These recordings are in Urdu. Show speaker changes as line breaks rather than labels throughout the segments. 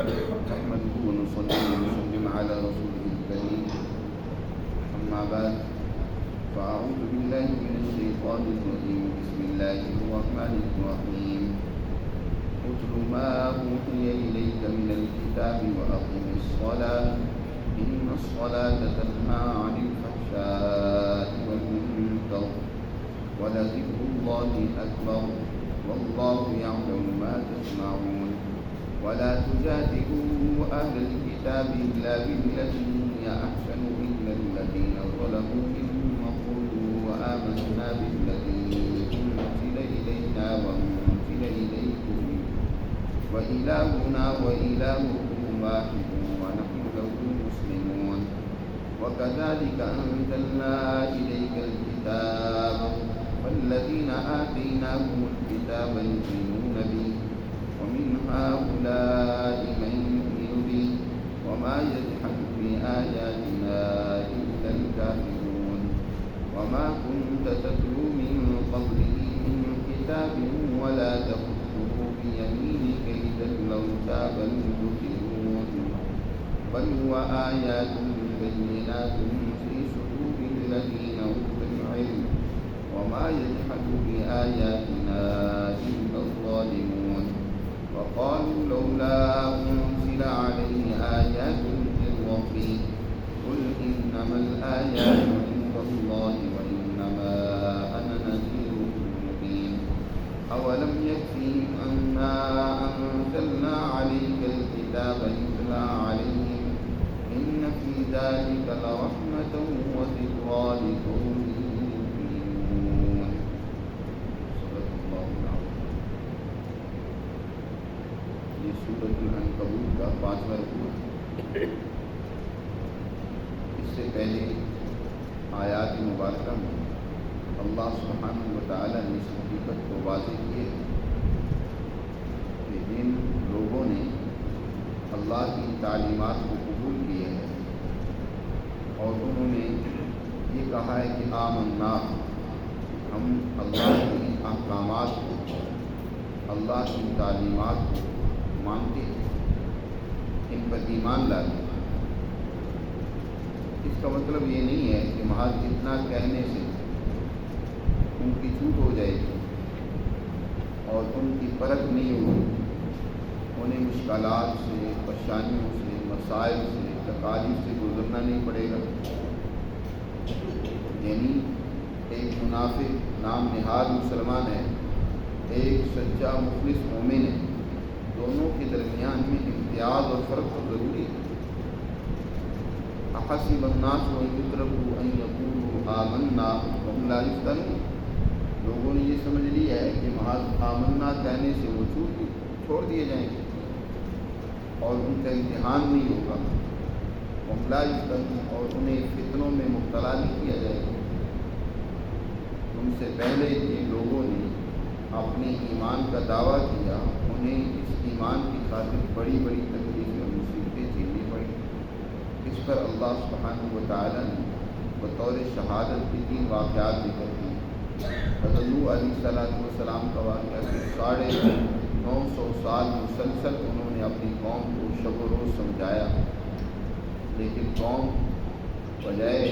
نحمده ونصلي ونسلم على رسوله الكريم. أما بعد، فأعوذ بالله من الشيطان الرجيم. بسم الله الرحمن الرحيم. اتل ما أوحي إليك من الكتاب وأقم الصلاة إن الصلاة تنهى عن الفحشاء والمنكر ولذكر الله أكبر والله يعلم ما تصنعون. ولا تجادلوا أهل الكتاب إلا بالتي هي أحسن إلا الذين ظلموا منهم وقولوا آمنا بالذي أنزل إلينا وأنزل إليكم وإلهنا وإلهكم واحد ونحن له مسلمون. وكذلك أنزلنا إليك الكتاب والذين آتيناهم الكتاب يؤمنون به ومن هؤلاء من يؤمن به وما يجحد بآياتنا إلا الكافرون. وما كنت تتلو من قبله من كتاب ولا تخطه بيمينك إذا لارتاب المبطلون. بل هو آيات بينات في صدور الذين أوتوا العلم وما يجحد بآياتنا إلا الظالمون. وقالوا لولا أنزل عليه آيات من ربه قل إنما الآيات عند الله وإنما أنا نذير مبين. أولم يكفهم أنا أنزلنا عليك الكتاب يتلى عليهم إن في ذلك لرحمة وذكرى لقوم يؤمنون. صدق الله العظيم. یہ سورۃ العنکبوت کا 5واں رکوع ہے. اس سے پہلے آیات مبارکہ میں اللہ سبحانہ وتعالی نے اس حقیقت کو واضح کیے کہ جن لوگوں نے اللہ کی تعلیمات کو قبول کیے ہیں اور انہوں نے یہ کہا ہے کہ آمنا، ہم اللہ کے احکامات کو، اللہ کی تعلیمات کو مانتے ہیں، ان پر ایمان لاتے ہیں. اس کا مطلب یہ نہیں ہے کہ محض اتنا کہنے سے ان کی چھوٹ ہو جائے گی اور ان کی پرکھ نہیں ہوگی، انہیں مشکلات سے، پریشانیوں سے، مسائل سے، تکالیف سے گزرنا نہیں پڑے گا. یعنی ایک منافق نام نہاد مسلمان ہے، ایک سچا مخلص مومن ہے، دونوں کے درمیان میں امتیاز اور فرق تو ضروری ہے. احسب الناس ان یترکوا ان یقولوا آمنا وهم لا یفتنون. لوگوں نے یہ سمجھ لیا ہے کہ محض آمنا کہنے سے وہ چھوڑ دیے جائیں گے اور ان کا امتحان نہیں ہوگا. وهم لا یفتنون، اور انہیں فتنوں میں مبتلا نہیں کیا جائے گا. ان سے پہلے جن لوگوں نے اپنے ایمان کا دعویٰ کیا انہیں اس ایمان کی خاطر بڑی بڑی تکلیفیں اور مصیبتیں جھیلنی پڑی. اس پر اللہ سبحانہ وتعالی نے بطور شہادت کے 3 واقعات ذکر کیے. حضرت نوح علیہ السلام کا واقعہ کہ 950 سال مسلسل انہوں نے اپنی قوم کو شب و روز سمجھایا، لیکن قوم بجائے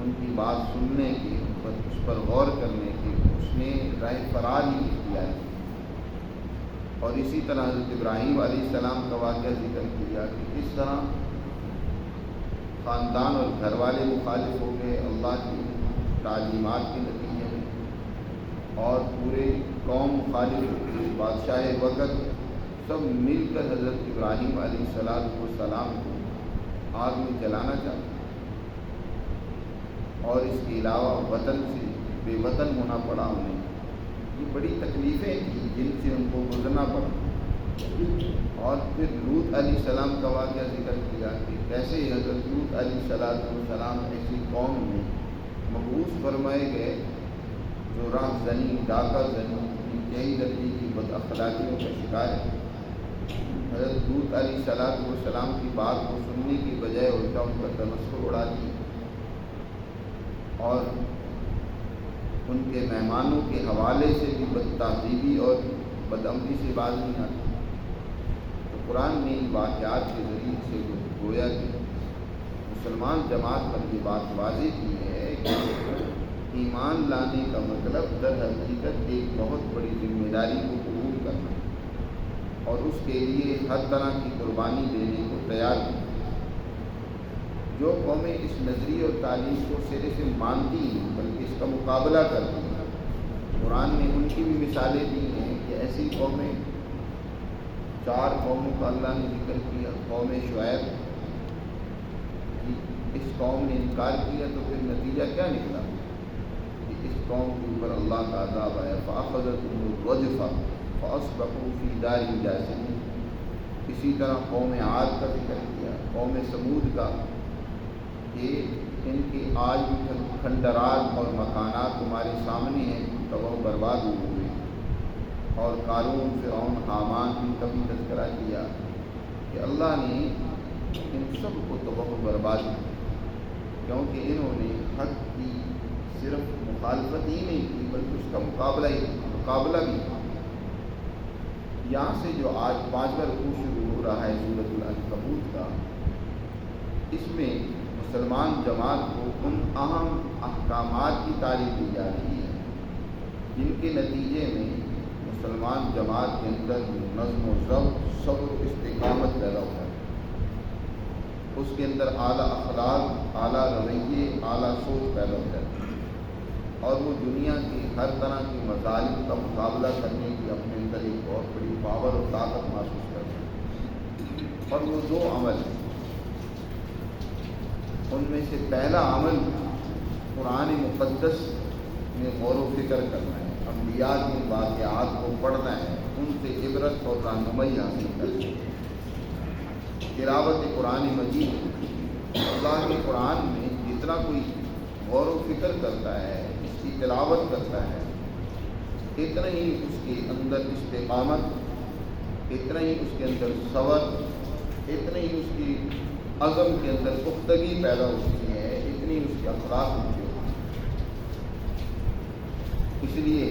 ان کی بات سننے کی، اس پر غور کرنے کی، اس نے راہ فرار ہی اختیار کی. اور اسی طرح حضرت ابراہیم علیہ السلام کا واقعہ ذکر کیا کہ کس طرح خاندان اور گھر والے مخالف ہو گئے اللہ کی تعلیمات کے نتیجے میں، اور پورے قوم مخالف ہو گئی. بادشاہ وقت سب مل کر حضرت ابراہیم علیہ السلام کو آگ میں جلانا چاہتے، اور اس کے علاوہ وطن سے بے وطن ہونا پڑا انہیں. یہ بڑی تکلیفیں تھیں جن سے ان کو گزرنا پڑا. اور پھر لوط علیہ السلام کا واقعہ ذکر کیا کہ کیسے حضرت لوط علیہ السلام ایسی قوم میں مبعوث فرمائے گئے جو راہ زنی، ڈاکہ زنی، انتہائی درجے کی بد اخلاقیوں کا شکار ہے. حضرت لوط علیہ السلام کی بات کو سننے کی بجائے الٹا ان کا تمسخر اڑا دی اور ان کے مہمانوں کے حوالے سے بھی بد تہذیبی اور بدعملی سے باز نہیں آتی. تو قرآن نے ان واقعات کے ذریعے سے گویا کہ مسلمان جماعت پر یہ بات واضح کی ہے کہ ایمان لانے کا مطلب در حقیقت ایک بہت بڑی ذمہ داری کو قبول کرنا اور اس کے لیے ہر طرح کی قربانی دینے کو تیار کرنا۔ جو قومیں اس نظریے اور تعلیم کو سرے سے مانتی ہیں بلکہ اس کا مقابلہ کرتی ہیں، قرآن نے ان کی بھی مثالیں دی ہیں کہ ایسی قومیں 4 قوموں کا اللہ نے ذکر کیا۔ قوم شعیب، اس قوم نے انکار کیا تو پھر نتیجہ کیا نکلا کہ اس قوم کے اوپر اللہ کا عذاب آیا، فَأَخَذَتْهُمُ الرَّجْفَةُ فَأَصْبَحُوا فِي دَارِهِمْ جَاثِمِينَ۔ اسی طرح قوم عاد کا ذکر کیا، قوم سمود کا، کہ ان کے آج بھی کھنڈرات اور مکانات تمہارے سامنے ہیں، تباہ و برباد ہوئے۔ اور قارون، فرعون، حامان ان کا بھی تذکرہ کیا کہ اللہ نے ان سب کو تباہ و برباد کیا، کیونکہ انہوں نے حق کی صرف مخالفت ہی نہیں کی بلکہ اس کا مقابلہ بھی کیا۔ یہاں سے جو آج 5واں رکوع شروع ہو رہا ہے سورۃ العنکبوت کا، اس میں مسلمان جماعت کو ان اہم احکامات کی تعلیم دی جا رہی ہے جن کے نتیجے میں مسلمان جماعت کے اندر نظم و ضبط، صبر و استقامت پیدا ہوتا ہے، اس کے اندر اعلیٰ اخلاق، اعلیٰ رویے، اعلیٰ سوچ پیدا ہوتا ہے، اور وہ دنیا کی ہر طرح کی مظالم کا مقابلہ کرنے کی اپنے اندر ایک بہت بڑی پاور اور طاقت محسوس کرتے ہیں۔ اور وہ 2 عمل، ان میں سے پہلا عمل قرآن مقدس میں غور و فکر کرنا ہے، انبیاء کے واقعات کو پڑھنا ہے، ان سے عبرت اور رہنمائی حاصل کرنا ہے۔ تلاوت قرآن مجید، اللہ کے قرآن میں جتنا کوئی غور و فکر کرتا ہے، اس کی تلاوت کرتا ہے، اتنا ہی اس کے اندر استقامت، اتنا ہی اس کے اندر صبر، اتنا ہی اس کی عزم کے اندر پختگی پیدا ہوتی ہے، اتنی اس کے اخلاق ہوتے ہیں۔ اس لیے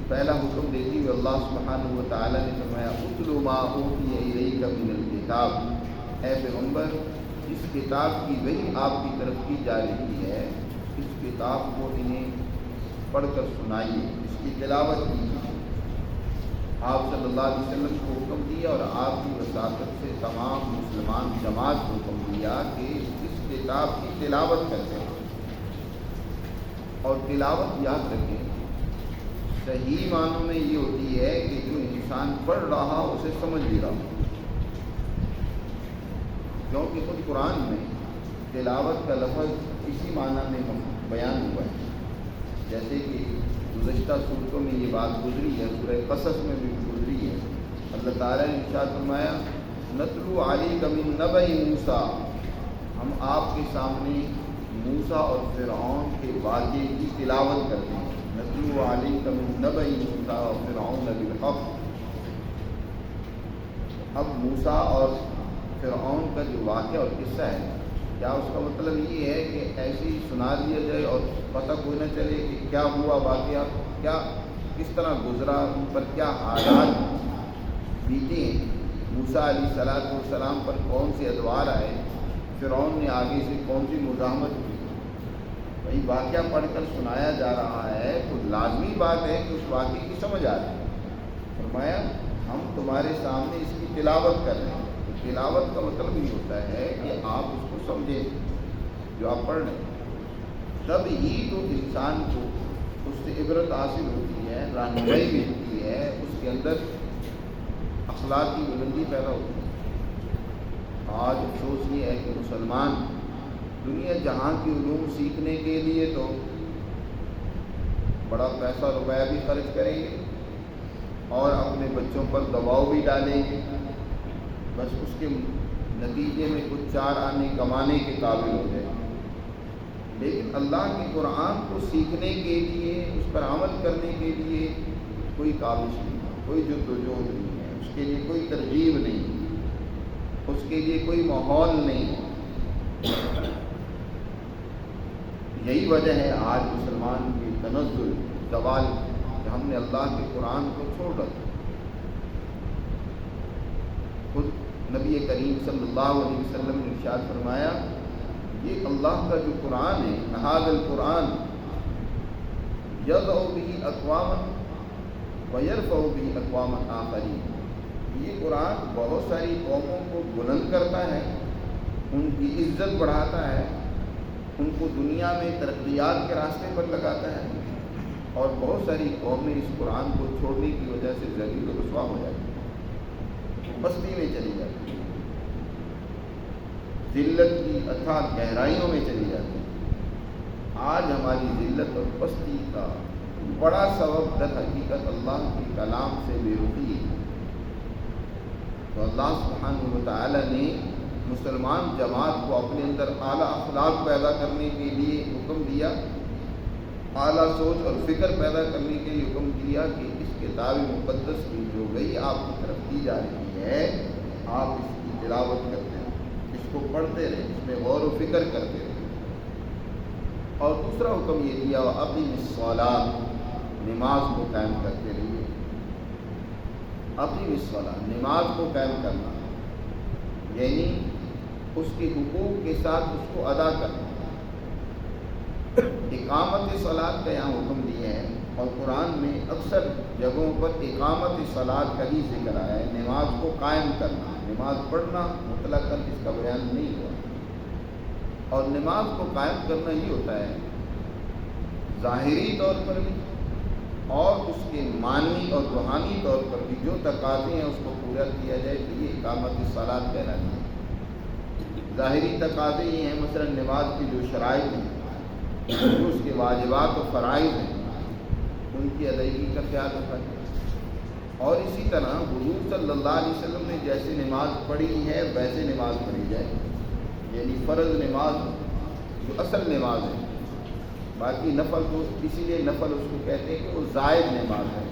پہلا حکم دیتی ہوئے اللہ سبحانہ و تعالیٰ نے فرمایا اتل ما اوحی الیک من الکتاب، اے پیغمبر اس کتاب کی وحی آپ کی طرف کی جا رہی ہے، اس کتاب کو انہیں پڑھ کر سنائیے، اس کی تلاوت کیجیے۔ آپ صلی اللہ علیہ وسلم کو حکم دیا اور آپ کی وساطت سے تمام مسلمان جماعت کو حکم دیا کہ اس کتاب کی تلاوت کرتے ہیں، اور تلاوت یاد رکھیں صحیح معنوں میں یہ ہوتی ہے کہ جو انسان پڑھ رہا اسے سمجھ بھی رہا، کیونکہ خود قرآن میں تلاوت کا لفظ اسی معنی میں بیان ہوا ہے، جیسے کہ گزشتہ صورتوں میں یہ بات گزری ہے، سورہ قصص میں بھی گزری ہے۔ اللہ تعالیٰ نے ارشاد فرمایا نتلو علیک من نبأ موسیٰ، ہم آپ کے سامنے موسیٰ اور فرعون کے واقعے کی تلاوت کرتے ہیں۔ نتلو علیک من نبأ موسیٰ وفرعون بالحق، اب موسیٰ اور فرعون کا جو واقعہ اور قصہ ہے، کیا اس کا مطلب یہ ہے کہ ایسے ہی سنا دیا جائے اور پتہ کوئی نہ چلے کہ کیا ہوا واقعہ، کیا کس طرح گزرا، ان پر کیا حالات بیتے ہیں، موسیٰ علیہ السلام پر کون سے ادوار آئے، فرعون نے آگے سے کون سی مزاحمت کی؟ بھائی واقعہ پڑھ کر سنایا جا رہا ہے تو لازمی بات ہے کہ اس واقعے کی سمجھ آ رہی ہے۔ فرمایا ہم تمہارے سامنے اس کی تلاوت کر رہے ہیں۔ تلاوت کا مطلب یہ ہوتا ہے کہ آپ اس کو سمجھیں جو آپ پڑھ رہے ہیں، تب ہی تو انسان کو اس سے عبرت حاصل ہوتی ہے، رہنمائی ملتی ہے، اس کے اندر اخلاق کی بلندی پیدا ہوتی ہے۔ آج افسوس یہ ہے کہ مسلمان دنیا جہاں کی علوم سیکھنے کے لیے تو بڑا پیسہ روپیہ بھی خرچ کریں گے اور اپنے بچوں پر دباؤ بھی ڈالیں گے، بس اس کے نتیجے میں کچھ 4 آنے کمانے کے قابل ہو جائے، لیکن اللہ کے قرآن کو سیکھنے کے لیے، اس پر عمل کرنے کے لیے کوئی کاوش نہیں، کوئی جدوجہد نہیں ہے، اس کے لیے کوئی ترغیب نہیں، اس کے لیے کوئی ماحول نہیں۔ یہی وجہ ہے آج مسلمان کی تنزل، زوال، کہ ہم نے اللہ کے قرآن کو چھوڑ رکھا۔ خود نبی کریم صلی اللہ علیہ وسلم نے ارشاد فرمایا یہ اللہ کا جو قرآن ہے، ھذا القرآن یضع به اقواما ویرفع به اقواما آخرین، یہ قرآن بہت ساری قوموں کو بلند کرتا ہے، ان کی عزت بڑھاتا ہے، ان کو دنیا میں ترقیات کے راستے پر لگاتا ہے، اور بہت ساری قومیں اس قرآن کو چھوڑنے کی وجہ سے ذلیل و رسوا ہو جاتی ہیں، پستی میں چلی جاتی ہیں، ذلت کی اتھاہ گہرائیوں میں چلی جاتی ہیں۔ آج ہماری ذلت اور پستی کا بڑا سبب در حقیقت اللہ کے کلام سے بے رخی ہے۔ تو اللہ سبحانہ و تعالی نے مسلمان جماعت کو اپنے اندر اعلیٰ اخلاق پیدا کرنے کے لیے حکم دیا، اعلیٰ سوچ اور فکر پیدا کرنے کے لیے حکم دیا کہ اس کتاب مقدس کی جو وحی آپ کی طرف دی جا رہی ہے آپ اس کی تلاوت کرتے رہیں، اس کو پڑھتے رہیں، اس میں غور و فکر کرتے رہیں۔ اور دوسرا حکم یہ دیا وَأَقِمِ الصَّلَاةَ، نماز کو قائم کرتے رہیے۔ اقیم الصلاۃ، نماز کو قائم کرنا یعنی اس کے حقوق کے ساتھ اس کو ادا کرنا۔ اقامت صلاۃ کا یہاں حکم دیا ہے، اور قرآن میں اکثر جگہوں پر اقامت صلاۃ کا ہی ذکر آیا ہے، نماز کو قائم کرنا، نماز پڑھنا مطلقاً اس کا بیان نہیں ہوا۔ اور نماز کو قائم کرنا ہی ہوتا ہے ظاہری طور پر بھی اور اس کے معنی اور روحانی طور پر بھی جو تقاضے ہیں اس کو پورا کیا جائے تو یہ اقامت الصلاۃ کہلاتی ہے۔ ظاہری تقاضے یہ ہیں، مثلا نماز کی جو شرائط ہیں، جو اس کے واجبات و فرائض ہیں، ان کی ادائیگی کا خیال رکھا جائے۔ اور اسی طرح حضور صلی اللہ علیہ وسلم نے جیسے نماز پڑھی ہے ویسے نماز پڑھی جائے، یعنی فرض نماز جو اصل نماز ہے، باقی نفل تو اسی لیے نفل اس کو کہتے ہیں کہ وہ زائد نماز ہے،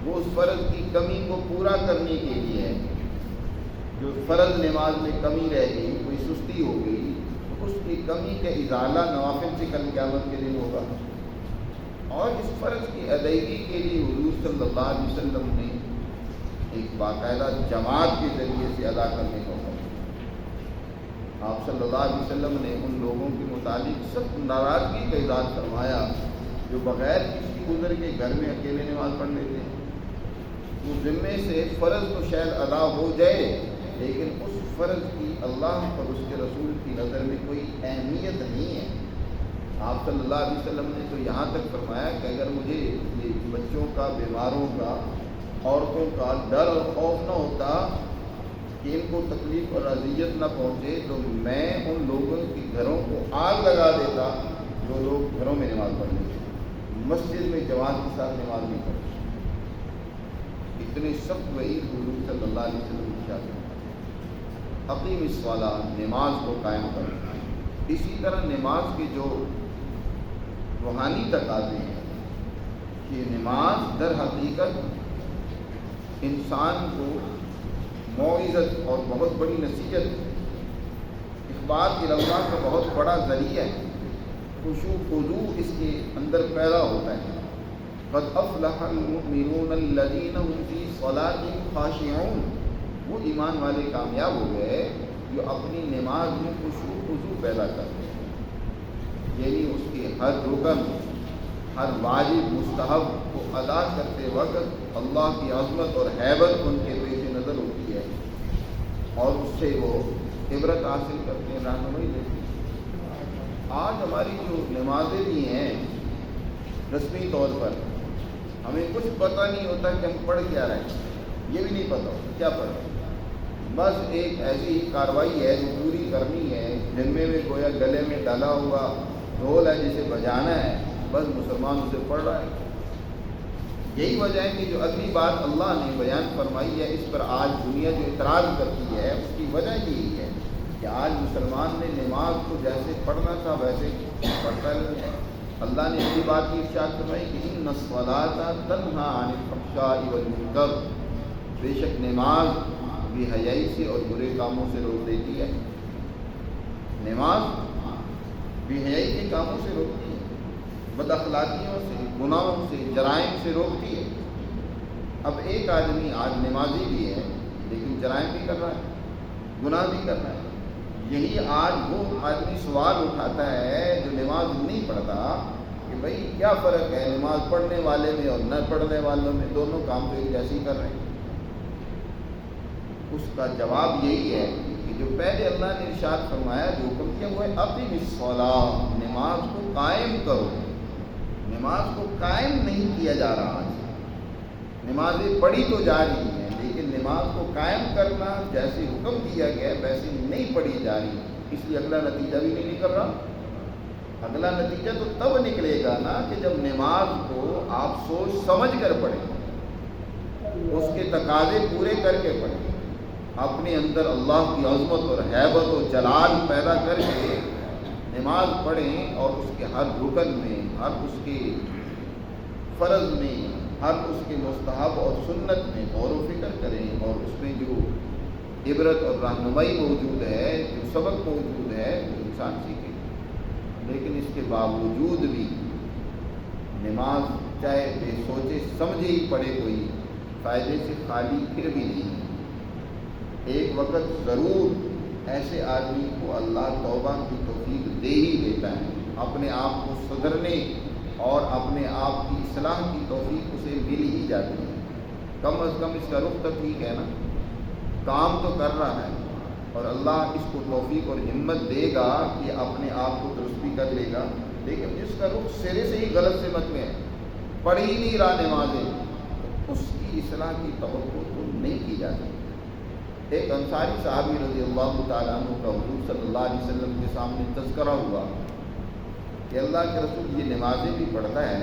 وہ اس فرض کی کمی کو پورا کرنے کے لیے ہے۔ جو فرض نماز میں کمی رہ گئی، کوئی سستی ہو گئی، تو اس کی کمی کا ازالہ نوافل سے کل قیامت کے دن ہوگا۔ اور اس فرض کی ادائیگی کے لیے حضور صلی اللہ علیہ وسلم نے ایک باقاعدہ جماعت کے ذریعے سے ادا کرنے کا حکم دیا۔ آپ صلی اللہ علیہ وسلم نے ان لوگوں کے متعلق سخت ناراضگی کا اظہار فرمایا جو بغیر کسی عذر کے گھر میں اکیلے نماز پڑھ لیتے ہیں۔ وہ ذمے سے فرض تو شاید ادا ہو جائے، لیکن اس فرض کی اللہ اور اس کے رسول کی نظر میں کوئی اہمیت نہیں ہے۔ آپ صلی اللہ علیہ وسلم نے تو یہاں تک فرمایا کہ اگر مجھے یہ بچوں کا، بیماروں کا، عورتوں کا ڈر اور خوف نہ ہوتا کہ ان کو تکلیف اور اذیت نہ پہنچے تو میں ان لوگوں کے گھروں کو آگ لگا دیتا جو لوگ گھروں میں نماز پڑھنے تھے، مسجد میں جماعت کے ساتھ نماز نہیں پڑھتے۔ اتنے سخت وعید حضور صلی اللہ علیہ وسلم کی شان ہے۔ اقیم الصلاۃ، نماز کو قائم کرنا۔ اسی طرح نماز کے جو روحانی تقاضے ہیں کہ نماز در حقیقت انسان کو موعظت اور بہت بڑی نصیحت، اخبار اللہ کا بہت بڑا ذریعہ ہے۔ خشوع خضوع اس کے اندر پیدا ہوتا ہے۔ قد افلح المؤمنون الذین هم فی صلاتهم خاشعون، وہ ایمان والے کامیاب ہو گئے جو اپنی نماز میں خشوع خضوع پیدا کرتے ہیں، یعنی اس کے ہر رکن، ہر واجب مستحب کو ادا کرتے وقت اللہ کی عظمت اور ہیبت ان کے پیش نظر ہوتی ہے، اور اس سے وہ عبرت حاصل کرتے ہیں، رہنمائی لیتے ہیں۔ آج ہماری جو نمازیں بھی ہیں رسمی طور پر ہمیں کچھ پتہ نہیں ہوتا کہ ہم پڑھ کیا رہے ہیں، یہ بھی نہیں پتہ ہوتا کیا پڑھ رہے ہیں۔ بس ایک ایسی کاروائی ہے جو پوری کرنی ہے، جنمے میں گویا گلے میں ڈالا ہوا ڈھول ہے جسے بجانا ہے، بس مسلمان اسے پڑھ رہا ہے۔ یہی وجہ ہے کہ جو اگلی بات اللہ نے بیان فرمائی ہے اس پر آج دنیا جو اعتراض کرتی ہے اس کی وجہ یہی ہے کہ آج مسلمان نے نماز کو جیسے پڑھنا تھا ویسے پڑھتا نہیں ہے۔ اللہ نے اگلی بات کی ارشاد فرمائی کہ ان الصلاۃ تنہی عن الفحشاء والمنکر، بے شک نماز بے حیائی سے اور برے کاموں سے روک دیتی ہے۔ نماز بے حیائی کے کاموں سے روکتی ہے، بد اخلاقیوں سے، گناہوں سے، جرائم سے روکتی ہے۔ اب ایک آدمی آج نمازی بھی ہے لیکن جرائم بھی کر رہا ہے، گناہ بھی کر رہا ہے۔ یہی آج وہ آدمی سوال اٹھاتا ہے جو نماز نہیں پڑھتا کہ بھائی کیا فرق ہے نماز پڑھنے والے میں اور نہ پڑھنے والوں میں، دونوں کام تو ایک جیسے ہی کر رہے ہیں۔ اس کا جواب یہی ہے کہ جو پہلے اللہ نے ارشاد فرمایا، جو حکم کیا وہ ہے اقیم الصلاۃ، نماز کو قائم کرو۔ نماز کو قائم نہیں کیا جا رہا آج، نمازیں پڑھی تو جا رہی ہیں لیکن نماز کو قائم کرنا جیسے حکم دیا گیا ویسے نہیں پڑھی جا رہی، اس لیے اگلا نتیجہ بھی نہیں نکل رہا۔ اگلا نتیجہ تو تب نکلے گا نا کہ جب نماز کو آپ سوچ سمجھ کر پڑھیں، اس کے تقاضے پورے کر کے پڑھیں، اپنے اندر اللہ کی عظمت اور ہیبت و جلال پیدا کر کے نماز پڑھیں، اور اس کے ہر رکن میں، ہر اس کے فرض میں، ہر اس کے مستحب اور سنت میں غور و فکر کریں، اور اس میں جو عبرت اور رہنمائی موجود ہے، جو سبق موجود ہے، وہ انسان سیکھے۔ لیکن اس کے باوجود بھی نماز چاہے بے سوچے سمجھے ہی پڑھے کوئی، فائدے سے خالی پھر بھی نہیں۔ ایک وقت ضرور ایسے آدمی کو اللہ توبہ کی توفیق دے ہی دیتا ہے، اپنے آپ کو سدھرنے اور اپنے آپ کی اصلاح کی توفیق اسے مل ہی جاتی ہے۔ کم از کم اس کا رخ تو ٹھیک ہے نا، کام تو کر رہا ہے، اور اللہ اس کو توفیق اور ہمت دے گا کہ اپنے آپ کو درست بھی کر لے گا۔ لیکن جس کا رخ سرے سے ہی غلط سمت میں ہے، پڑھ ہی نہیں رہا نمازیں، تو اس کی اصلاح کی توقع تو نہیں کی جاتی۔ ایک انصاری صحابی رضی اللہ تعالیٰ عنہ کا حضور صلی اللہ علیہ وسلم کے سامنے تذکرہ ہوا کہ اللہ کے رسول یہ نمازیں بھی پڑھتا ہے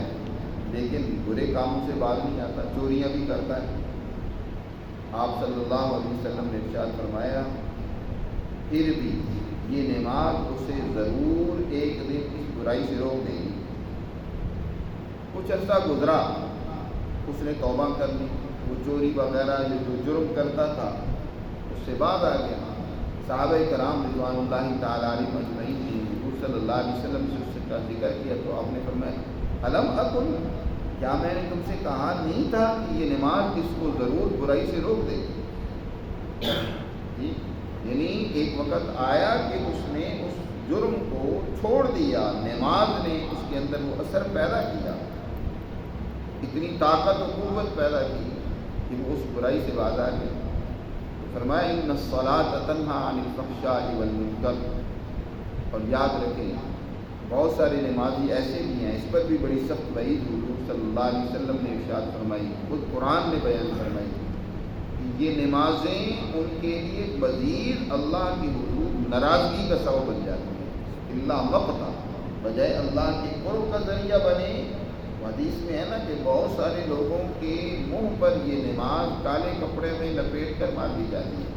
لیکن برے کاموں سے باز نہیں آتا، چوریاں بھی کرتا ہے۔ آپ صلی اللہ علیہ وسلم نے ارشاد فرمایا پھر بھی یہ نماز اسے ضرور ایک دن اس برائی سے روک دے گی۔ کچھ عرصہ گزرا، اس نے توبہ کر لی، وہ چوری وغیرہ جو جرم کرتا تھا اس سے بعد آ گیا۔ صحابہ کرام رضوان اللہ تعالیٰ علیہم اجمعین نے حضور صلی اللہ علیہ وسلم سے اس کا ذکر کیا تو آپ نے فرمایا الم اکن، کیا میں نے تم سے کہا نہیں تھا کہ یہ نماز اس کو ضرور برائی سے روک دے گی؟ یعنی ایک وقت آیا کہ اس نے اس جرم کو چھوڑ دیا، نماز نے اس کے اندر وہ اثر پیدا کیا، اتنی طاقت و قوت پیدا کی کہ وہ اس برائی سے باز آ گیا۔ فرمایا ان الصلاۃ تنہی عن الفحشاء والمنکر، اور یاد رکھیں بہت سارے نمازی ایسے بھی ہیں، اس پر بھی بڑی سخت وعید حضور صلی اللہ علیہ وسلم نے ارشاد فرمائی، خود قرآن نے بیان فرمائی کہ یہ نمازیں ان کے لیے مزید اللہ کی حضور ناراضگی کا سبب بن جاتی ہیں، اللہ مقتا، بجائے اللہ کے قرب کا ذریعہ بنے۔ حدیث میں ہے نا کہ بہت سارے لوگوں کے منہ پر یہ نماز کالے کپڑے میں لپیٹ کر مار دی جاتی ہے،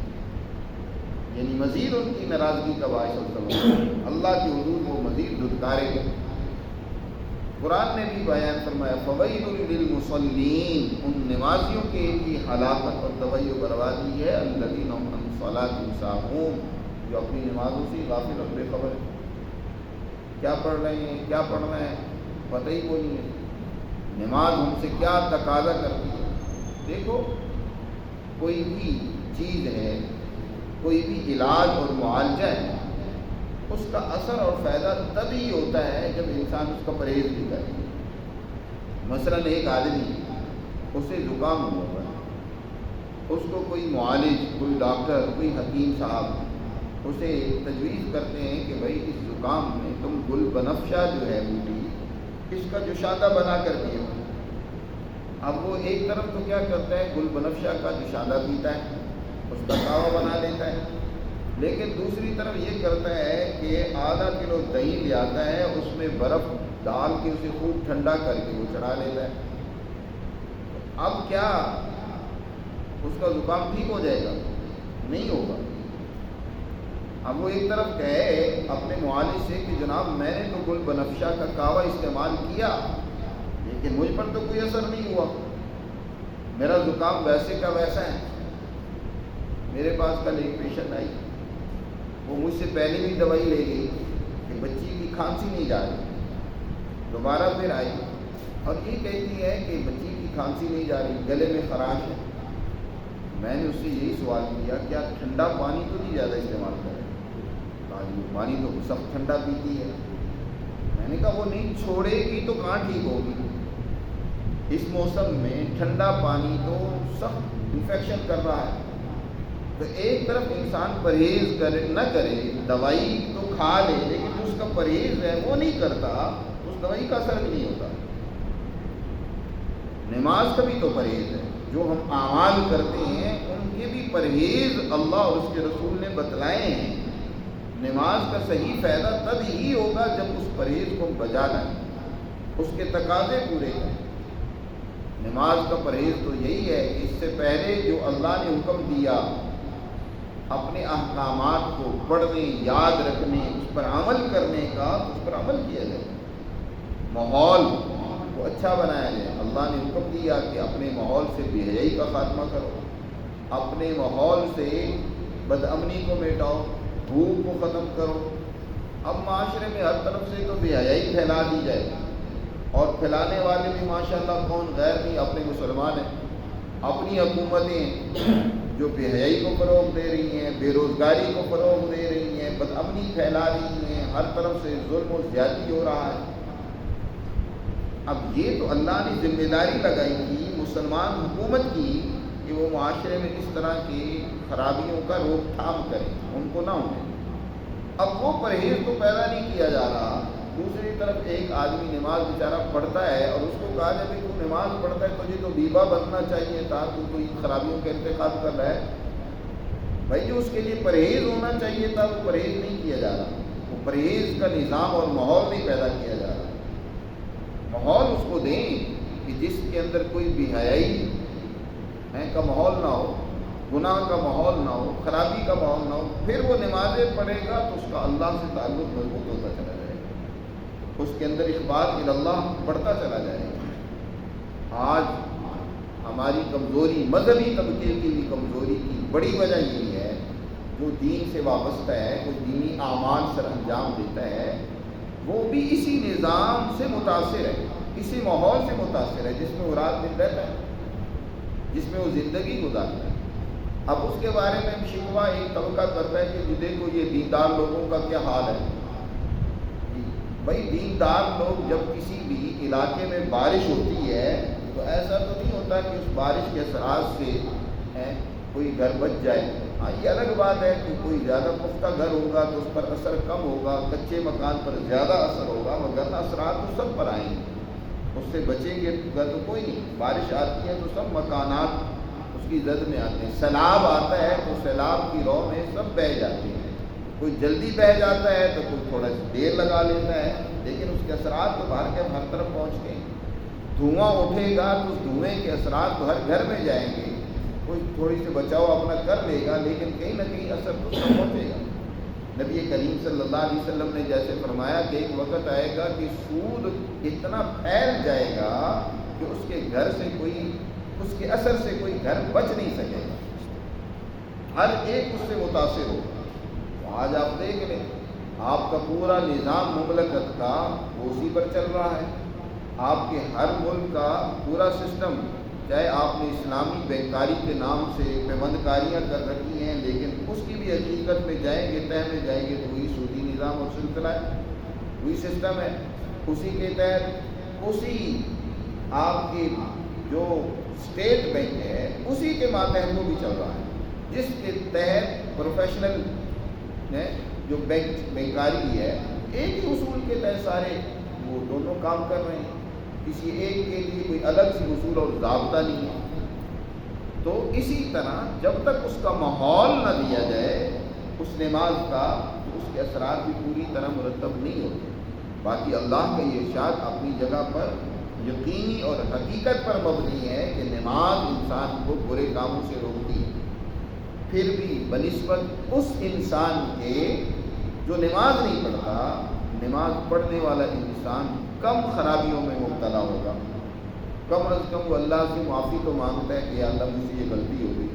یعنی مزید ان کی ناراضگی کا باعث ہوتا ہے، اللہ کی حضور وہ مزید دھتکارے گا۔ قرآن نے بھی بیان فرمایا فویل للمصلین، ان نمازیوں کے لیے ہلاکت اور تباہی و بربادی ہے، الذین هم عن صلاتهم ساہون، جو اپنی نمازوں سے غافل اور بے خبر ہیں، کیا پڑھ رہے ہیں کیا پڑھنا ہے پتہ ہی کوئی نہیں ہے، نماز ہم سے کیا تقاضا کرتی ہے۔ دیکھو کوئی بھی چیز ہے، کوئی بھی علاج اور معالجہ ہے، اس کا اثر اور فائدہ تبھی ہوتا ہے جب انسان اس کا پرہیز بھی کرے۔ مثلاً ایک آدمی اسے زکام ہوا ہے، اس کو کوئی معالج، کوئی ڈاکٹر، کوئی حکیم صاحب اسے تجویز کرتے ہیں کہ بھائی اس زکام میں تم گل بنفشہ جو ہے بوٹی، اس کا جوشادہ بنا کر پیو۔ اب وہ ایک طرف تو کیا کرتا ہے، گل بنفشہ کا جوشادہ پیتا ہے، اس کا کعوہ بنا لیتا ہے، لیکن دوسری طرف یہ کرتا ہے کہ آدھا کلو دہی لے آتا ہے، اس میں برف ڈال کے اسے خوب ٹھنڈا کر کے وہ چڑھا لیتا ہے۔ اب کیا اس کا زکام ٹھیک ہو جائے گا؟ نہیں ہوگا۔ اب وہ ایک طرف کہے اپنے معالج سے کہ جناب میں نے تو گل بنفشہ کا کعوہ استعمال کیا لیکن مجھ پر تو کوئی اثر نہیں ہوا، میرا زکام ویسے کا ویسا ہے۔ میرے پاس کل ایک پیشنٹ آئی، وہ مجھ سے پہلے بھی دوائی لے گئی کہ بچی کی کھانسی نہیں جا رہی، دوبارہ پھر آئی اور یہ کہتی ہے کہ بچی کی کھانسی نہیں جا رہی، گلے میں خراش ہے۔ میں نے اس سے یہی سوال کیا کیا ٹھنڈا پانی تو نہیں زیادہ استعمال کرے؟ کہا جی پانی تو سب ٹھنڈا پیتی ہے۔ میں نے کہا وہ نہیں چھوڑے گی تو کہاں ٹھیک ہوگی؟ اس موسم میں ٹھنڈا پانی تو سخت انفیکشن کر رہا ہے۔ تو ایک طرف انسان پرہیز نہ کرے، دوائی تو کھا لے لیکن جو اس کا پرہیز ہے وہ نہیں کرتا، اس دوائی کا اثر بھی نہیں ہوتا۔ نماز کا بھی تو پرہیز ہے، جو ہم اعمال کرتے ہیں ان کے بھی پرہیز اللہ اور اس کے رسول نے بتلائے ہیں۔ نماز کا صحیح فائدہ تب ہی ہوگا جب اس پرہیز کو بجا لائیں، اس کے تقاضے پورے کریں۔ نماز کا پرہیز تو یہی ہے کہ اس سے پہلے جو اللہ نے حکم دیا اپنے احکامات کو پڑھنے، یاد رکھنے، اس پر عمل کرنے کا، تو اس پر عمل کیا جائے۔ ماحول کو اچھا بنایا جائے۔ اللہ نے حکم دیا کہ اپنے ماحول سے بے حیائی کا خاتمہ کرو، اپنے ماحول سے بدامنی کو مٹاؤ، بھوک کو ختم کرو۔ اب معاشرے میں ہر طرف سے تو بے حیائی پھیلا دی جائے، اور پھیلانے والے بھی ماشاءاللہ کون غیر نہیں اپنے مسلمان ہیں۔ اپنی حکومتیں جو بے حیائی کو فروغ دے رہی ہیں، بے روزگاری کو فروغ دے رہی ہیں، بدامنی پھیلا رہی ہیں، ہر طرف سے ظلم و زیادتی ہو رہا ہے۔ اب یہ تو اللہ نے ذمہ داری لگائی تھی مسلمان حکومت کی کہ وہ معاشرے میں اس طرح کی خرابیوں کا روک تھام کرے، ان کو نہ ہونے۔ اب وہ پرہیز تو پیدا نہیں کیا جا رہا۔ دوسری طرف ایک آدمی نماز بیچارہ پڑھتا ہے اور اس کو کہا جائے کہ تو نماز پڑھتا ہے تجھے تو بیوہ بننا چاہیے تھا، تو کوئی خرابیوں کا انتخاب کر رہا ہے۔ بھائی جو اس کے لیے پرہیز ہونا چاہیے تھا وہ پرہیز نہیں کیا جا رہا، وہ پرہیز کا نظام اور ماحول نہیں پیدا کیا جا رہا۔ ماحول اس کو دیں کہ جس کے اندر کوئی بے حیائی کا ماحول نہ ہو، گناہ کا ماحول نہ ہو، خرابی کا ماحول نہ ہو، پھر وہ نمازیں پڑھے گا تو اس کا اللہ سے تعلق مضبوط ہوتا چلا جائے گا، اس کے اندر اقبال اللہ بڑھتا چلا جائے گا۔ آج ہماری کمزوری، مذہبی طبقے کی بھی کمزوری کی بڑی وجہ یہی ہے، جو دین سے وابستہ ہے، جو دینی اعمال سر انجام دیتا ہے، وہ بھی اسی نظام سے متاثر ہے، اسی ماحول سے متاثر ہے جس میں وہ رات دن رہتا ہے، جس میں وہ زندگی گزارتا ہے۔ اب اس کے بارے میں شکوہ ایک طبقہ کرتا ہے کہ دیکھو یہ دیندار لوگوں کا کیا حال ہے۔ بھائی دیندار لوگ جب کسی بھی علاقے میں بارش ہوتی ہے تو ایسا تو نہیں ہوتا کہ اس بارش کے اثرات سے کوئی گھر بچ جائے۔ ہاں یہ الگ بات ہے کہ کوئی زیادہ پختہ گھر ہوگا تو اس پر اثر کم ہوگا، کچے مکان پر زیادہ اثر ہوگا، مگر اثرات تو سب پر آئیں گے، اس سے بچیں گے تو کوئی نہیں۔ بارش آتی ہے تو سب مکانات اس کی زد میں آتے ہیں، سیلاب آتا ہے تو سیلاب کی رو میں سب بہہ جاتے ہیں، کوئی جلدی بہہ جاتا ہے تو کوئی تھوڑا سی دیر لگا لیتا ہے، لیکن اس کے اثرات تو باہر کے ہر طرف پہنچتے ہیں۔ دھواں اٹھے گا تو اس دھوئیں کے اثرات تو ہر گھر میں جائیں گے، کوئی تھوڑی سی بچاؤ اپنا کر لے گا لیکن کہیں نہ کہیں اثر تو سب پہنچے گا۔ نبی کریم صلی اللہ علیہ وسلم نے جیسے فرمایا کہ ایک وقت آئے گا کہ سود اتنا پھیل جائے گا کہ اس کے گھر سے کوئی، اس کے اثر سے کوئی گھر بچ نہیں سکے گا، ہر ایک اس سے متاثر ہوگا۔ آج آپ دیکھ لیں آپ کا پورا نظام مملکت کا وہ اسی پر چل رہا ہے، آپ کے ہر ملک کا پورا سسٹم، چاہے آپ نے اسلامی بینکاری کے نام سے پیوند کاریاں کر رکھی ہیں، لیکن اس کی بھی حقیقت میں جائیں گے، تہ میں جائیں گے تو وہی سودی نظام اور سلسلہ ہے، وہی سسٹم ہے، اسی کے تحت اسی آپ کی جو اسٹیٹ بینک ہے اسی کے ماتحت وہ بھی چل رہا ہے، جس کے تحت پروفیشنل جو بینکاری ہے ایک ہی اصول کے تحت سارے وہ دونوں کام کر رہے ہیں، کسی ایک کے لیے کوئی الگ سی اصول اور ضابطہ نہیں ہے۔ تو اسی طرح جب تک اس کا ماحول نہ دیا جائے اس نماز کا، تو اس کے اثرات بھی پوری طرح مرتب نہیں ہوتے۔ باقی اللہ کا یہ ارشاد اپنی جگہ پر یقینی اور حقیقت پر مبنی ہے کہ نماز انسان کو برے کاموں سے روکتی ہے، پھر بھی بنسبت اس انسان کے جو نماز نہیں پڑھتا، نماز پڑھنے والا انسان کم خرابیوں میں مبتلا ہوگا، کم از کم وہ اللہ سے معافی تو مانگتا ہے کہ یا اللہ مجھ سے یہ غلطی ہو گئی۔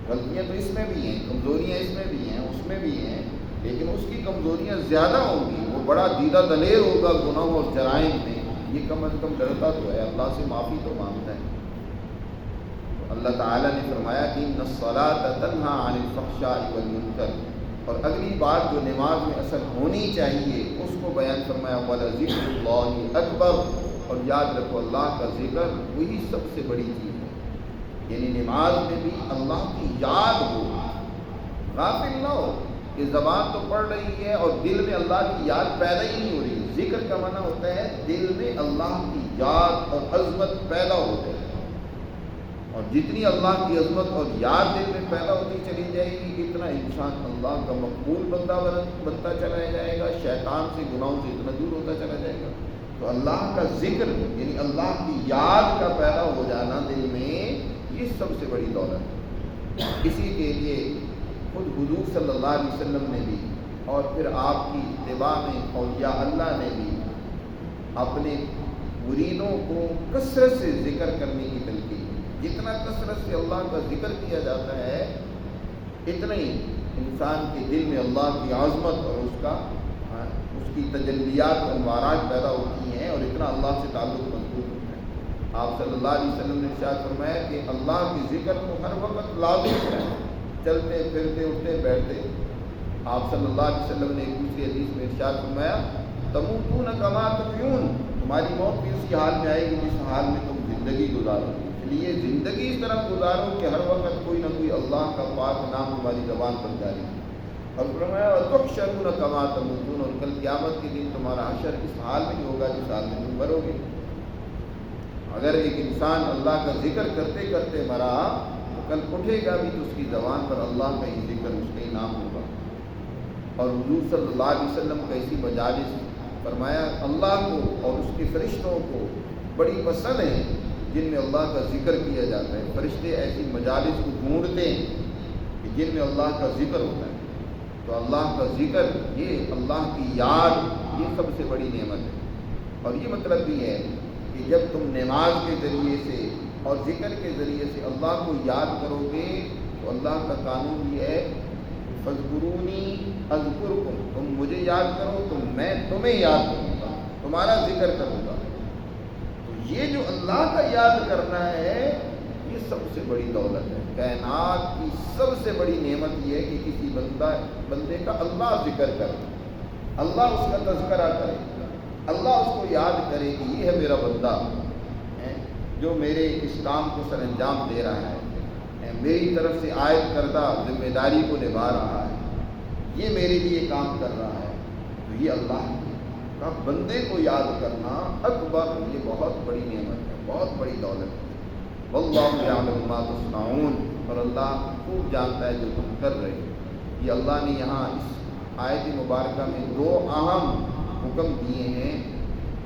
غلطیاں تو اس میں بھی ہیں، کمزوریاں اس میں بھی ہیں، اس میں بھی ہیں، لیکن اس کی کمزوریاں زیادہ ہوں گی، وہ بڑا دیدہ دلیر ہوگا گناہوں اور جرائم میں، یہ کم از کم ڈرتا تو ہے، اللہ سے معافی تو مانگتا ہے۔ اللہ تعالیٰ نے فرمایا کہ ان الصلاۃ تنہا عن الفحشاء والمنکر، اور اگلی بات جو نماز میں اصل ہونی چاہیے اس کو بیان فرمایا وَلَذِكْرُ اللَّهِ اکبر، اور یاد رکھو اللہ کا ذکر وہی سب سے بڑی چیز ہے، یعنی نماز میں بھی اللہ کی یاد ہو، غافل نہ ہو کہ زبان تو پڑھ رہی ہے اور دل میں اللہ کی یاد پیدا ہی نہیں ہو رہی۔ ذکر کا معنی ہوتا ہے دل میں اللہ کی یاد اور عظمت پیدا ہو جائے، اور جتنی اللہ کی عظمت اور یاد دل میں پیدا ہوتی چلی جائے گی اتنا انسان اللہ کا مقبول بندہ بنتا چلا جائے گا، شیطان سے گناہوں سے اتنا دور ہوتا چلا جائے گا۔ تو اللہ کا ذکر یعنی اللہ کی یاد کا پیدا ہو جانا دل میں، یہ سب سے بڑی دولت ہے۔ اسی کے لیے خود حضور صلی اللہ علیہ وسلم نے بھی اور پھر آپ کی اتباع میں اولیاء اللہ نے بھی اپنے مریدوں کو کثرت سے ذکر کرنے کی تلقین کی۔ جتنا کثرت سے اللہ کا ذکر کیا جاتا ہے اتنا ہی انسان کے دل میں اللہ کی عظمت اور اس کی تجلیات و انوارات پیدا ہوتی ہیں، اور اتنا اللہ سے تعلق مضبوط ہوتا ہے۔ آپ صلی اللہ علیہ وسلم نے ارشاد فرمایا کہ اللہ کے ذکر کو ہر وقت لازم کریں، چلتے پھرتے اٹھتے بیٹھتے۔ آپ صلی اللہ علیہ وسلم نے ایک دوسری حدیث میں ارشاد فرمایا تموتون کما تحیون، تمہاری موت بھی اسی حال میں آئے گی جس حال میں تم زندگی گزارو گے، اس لیے زندگی اس طرح گزارو کہ ہر وقت کوئی نہ کوئی اللہ کا پاک نام تمہاری زبان پر جاری ہے۔ اور فرمایا وتحشرون کما تموتون، اور کل قیامت کے دن تمہارا حشر اس حال میں ہوگا جس حال میں تم مرو گے۔ اگر ایک انسان اللہ کا ذکر کرتے کرتے مرا تو کل اٹھے گا بھی تو اس کی زبان پر اللہ کا ہی ذکر، اس کا ہی نام ہوگا۔ اور حضور صلی اللہ علیہ وسلم کا ایسی مجالس فرمایا اللہ کو اور اس کے فرشتوں کو بڑی پسند ہے جن میں اللہ کا ذکر کیا جاتا ہے۔ فرشتے ایسی مجالس کو ڈھونڈتے ہیں کہ جن میں اللہ کا ذکر ہوتا ہے۔ تو اللہ کا ذکر، یہ اللہ کی یاد، یہ سب سے بڑی نعمت ہے۔ اور یہ مطلب بھی ہے کہ جب تم نماز کے ذریعے سے اور ذکر کے ذریعے سے اللہ کو یاد کرو گے تو اللہ کا قانون یہ ہے فاذکرونی اذکرکم، تم مجھے یاد کرو تو میں تمہیں یاد کروں گا، تمہارا ذکر کروں گا۔ تو یہ جو اللہ کا یاد کرنا ہے یہ سب سے بڑی دولت ہے۔ کائنات کی سب سے بڑی نعمت یہ ہے کہ کسی بندے کا اللہ ذکر کرے، اللہ اس کا تذکرہ کرے، اللہ اس کو یاد کرے کہ یہ ہے میرا بندہ جو میرے اس کام کو سر انجام دے رہا ہے، میری طرف سے عائد کردہ ذمہ داری کو نبھا رہا ہے، یہ میرے لیے کام کر رہا ہے۔ تو یہ اللہ کا بندے کو یاد کرنا اکبر، یہ بہت بڑی نعمت ہے، بہت بڑی دولت ہے۔ واللہ یعلم ما تصنعون، اور اللہ خوب جانتا ہے جو تم کر رہے ہو۔ یہ اللہ نے یہاں اس آیت مبارکہ میں دو اہم حکم دیے ہیں۔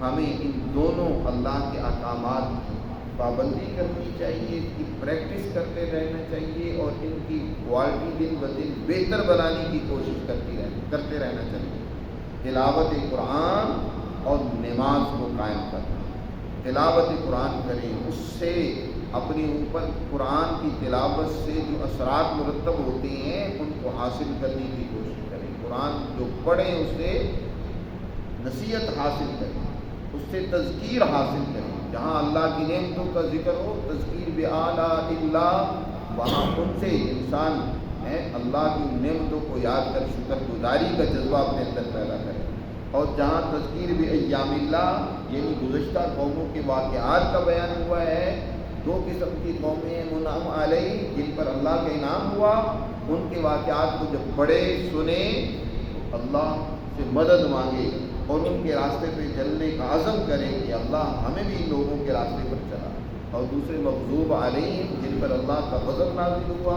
ہمیں ان دونوں اللہ کے احکامات کی پابندی کرنی چاہیے، اس کی پریکٹس کرتے رہنا چاہیے، اور ان کی کوالٹی دن بدن بہتر بنانے کی کوشش کرتے رہنا چاہیے۔ تلاوت قرآن اور نماز کو قائم کرنا، تلاوت قرآن کریں، اس سے اپنے اوپر قرآن کی تلاوت سے جو اثرات مرتب ہوتے ہیں ان کو حاصل کرنے کی کوشش کریں۔ قرآن جو پڑھیں اس سے نصیحت حاصل کریں، اس سے تذکیر حاصل کریں۔ جہاں اللہ کی نعمتوں کا ذکر ہو، تذکیر بآلاء اللہ، وہاں ان سے انسان اللہ کی نعمتوں کو یاد کر شکر گزاری کا جذبہ اپنے اندر پیدا کرے۔ اور جہاں تذکیر بایام اللہ، یعنی گزشتہ قوموں کے واقعات کا بیان ہوا ہے، دو قسم کی قومیں منعم علیہ جن پر اللہ کا انعام ہوا، ان کے واقعات کو جب پڑھے سنیں تو اللہ سے مدد مانگے اور ان کے راستے پہ چلنے کا عزم کریں کہ اللہ ہمیں بھی لوگوں کے راستے پر چلا۔ اور دوسرے مغضوب علیہم جن پر اللہ کا غضب نازل ہوا،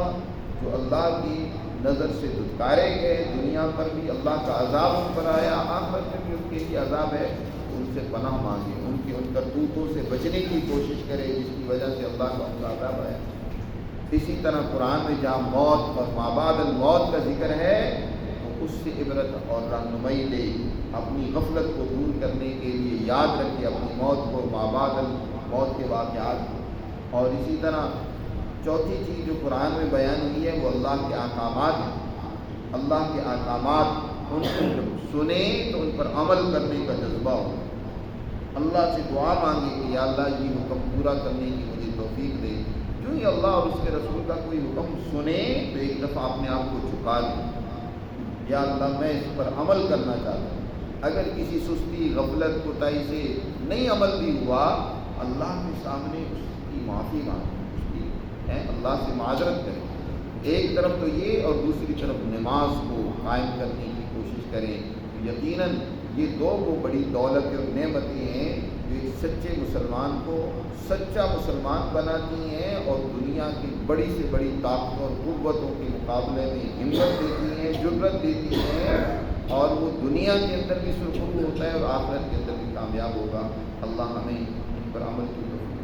جو اللہ کی نظر سے دھتکارے گئے، دنیا پر بھی اللہ کا عذاب ان پر آیا، آخرت میں بھی ان کے لیے عذاب ہے، ان سے پناہ مانگے، ان کرتوتوں سے بچنے کی کوشش کرے جس کی وجہ سے اللہ کا ان کا عذاب آیا۔ اسی طرح قرآن میں جہاں موت اور ما بعد الموت کا ذکر ہے تو اس سے عبرت اور رہنمائی لے، اپنی غفلت کو دور کرنے کے لیے یاد رکھے اپنی موت کو، ما بعد الموت کے واقعات کو۔ اور اسی طرح چوتھی چیز جو قرآن میں بیان ہوئی ہے وہ اللہ کے احکامات ہیں۔ اللہ کے احکامات ان کو جب سنیں تو ان پر عمل کرنے کا جذبہ ہو، اللہ سے دعا مانگے کہ یا اللہ یہ حکم پورا کرنے کی مجھے توفیق دے، جو ہی اللہ اور اس کے رسول کا کوئی حکم سنے تو ایک دفعہ اپنے آپ کو جھکا دیں، یا اللہ میں اس پر عمل کرنا چاہتا ہوں۔ اگر کسی سستی، غفلت، کوتاہی سے نہیں عمل بھی ہوا، اللہ کے سامنے اس کی معافی مانگیں، اس کی اللہ سے معذرت کریں۔ ایک طرف تو یہ، اور دوسری طرف نماز کو قائم کرنے کی کوشش کریں۔ یقیناً یہ دو وہ بڑی دولت اور نعمتیں ہیں جو ایک سچے مسلمان کو سچا مسلمان بناتی ہیں، اور دنیا کی بڑی سے بڑی طاقتوں اور قوتوں کے مقابلے میں ہمت دیتی ہیں، جرأت دیتی ہیں، اور وہ دنیا کے اندر بھی سرخرو ہوتا ہے اور آخرت کے اندر بھی کامیاب ہوگا۔ اللہ ہمیں ان پر عمل کی توفیق